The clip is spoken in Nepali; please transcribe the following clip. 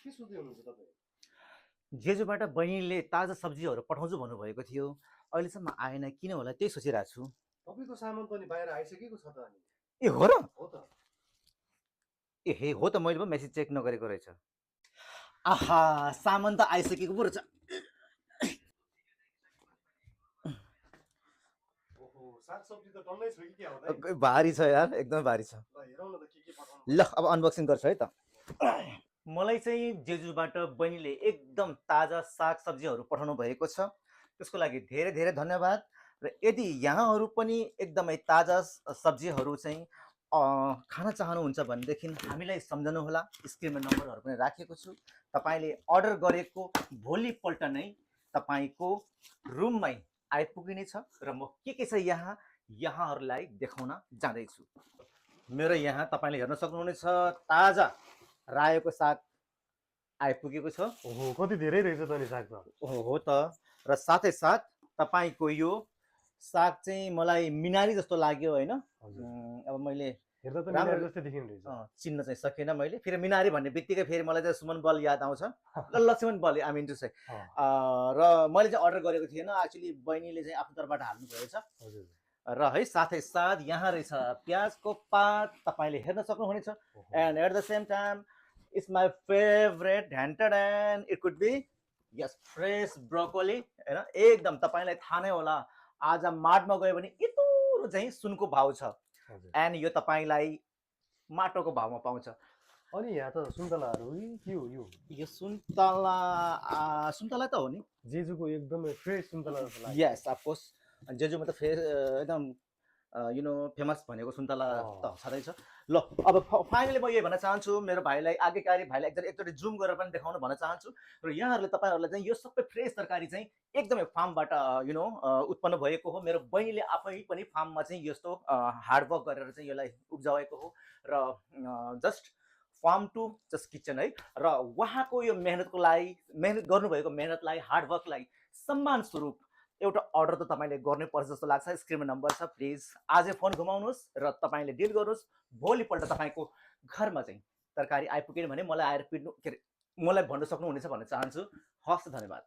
के सोच्दै हुनुहुन्छ तपाईँ? जेजुबाट बहिनीले ताजा सब्जीहरू पठाउँछु भन्नुभएको थियो, अहिलेसम्म आएन, किन होला त्यही सोचिरहेको छु। तपाईँको सामान पनि बाहिर आइसकेको छ त अनि। ए हो र? हो त। ए हे हो त, मैले पो मेसेज चेक नगरेको रहेछ। आहा, सामान त आइसकेको पो रहेछ। ओहो, सागसब्जी त टन्नै छ कि क्या हो त? भारी छ यार, एकदमै भारी छ। ल हेरौँ न त के पठाउनु ल अब अनबक्सिङ गर्छु है त। मलाई चाहिँ जेजुबाट बहिनीले एकदम ताजा साग सब्जीहरू पठाउनु भएको छ, त्यसको लागि धेरै धेरै धन्यवाद। र यदि यहाँहरू पनि एकदमै ताजा सब्जीहरू चाहिँ खान चाहनुहुन्छ भनेदेखि हामीलाई सम्झनुहोला, स्क्रिनमा नम्बरहरू पनि राखेको छु। तपाईँले अर्डर गरेको भोलिपल्ट नै तपाईँको रुममै आइपुगिनेछ र म के छ यहाँहरूलाई देखाउन जाँदैछु। मेरो यहाँ तपाईँले हेर्न सक्नुहुनेछ, ताजा रायोको साग आइपुगेको छ। ओहो, कति धेरै रहेछ त नि साग त। ओहो हो त। र साथै साथ तपाईँको यो साग चाहिँ मलाई मिनारी जस्तो लाग्यो होइन। अब मैले हेर्दा त मिनारी जस्तै देखिनु रहेछ। चिन्न चाहिँ सकेन मैले। फेरि मिनारी भन्ने बित्तिकै फेरि मलाई चाहिँ सुमन बल याद आउँछ। ल लक्ष्मण बल आई मिन टु से। र मैले चाहिँ अर्डर गरेको थिएन, एक्चुअली बहिनीले चाहिँ आफ्नो तर्फबाट हाल्नु भएछ। हजुर। र है साथै साथ यहाँ रहेछ प्याजको पात, तपाईँले हेर्न सक्नुहुनेछ। And at the same time it's my favourite ढ्यान्टेड and it could be yes fresh broccoli होइन। एकदम तपाईँलाई थाहा नै होला, आज मार्टमा गयो भने यत्रो चाहिँ सुनको भाउ छ एन्ड यो तपाईँलाई माटोको भाउमा पाउँछ। अनि यहाँ त सुन्तलाहरू के हो यो सुन्तला त हो नि, जेजुको एकदमै फ्रेस सुन्तला जस्तो लाग्छ। यस अफकोर्स, जेजुमा त एकदम फेमस भनेको सुन्तला त छँदैछ। ल अब फाइनली म यही भन्न चाहन्छु, मेरो भाइलाई आज्ञाकारी भाइलाई एकचोटि जुम गरेर पनि देखाउन भन्न चाहन्छु। र यहाँहरूले तपाईँहरूलाई चाहिँ यो सबै फ्रेस तरकारी चाहिँ एकदमै फार्मबाट उत्पन्न भएको हो। मेरो बहिनीले आफै पनि फार्ममा चाहिँ यस्तो हार्डवर्क गरेर चाहिँ यसलाई उब्जाएको हो। र just farm to just kitchen है। र उहाँको यो मेहनत गर्नुभएको मेहनतलाई, हार्डवर्कलाई सम्मान स्वरूप एउटा अर्डर त तपाईँले गर्नै पर्छ जस्तो लाग्छ। स्क्रिनमा नम्बर छ, प्लिज आजै फोन घुमाउनुहोस् र तपाईँले डिल गर्नुहोस्। भोलिपल्ट तपाईँको घरमा चाहिँ तरकारी आइपुग्यो भने मलाई आएर पिट्नु, के अरे मलाई भन्न सक्नुहुनेछ भन्न चाहन्छु। हस्, धन्यवाद।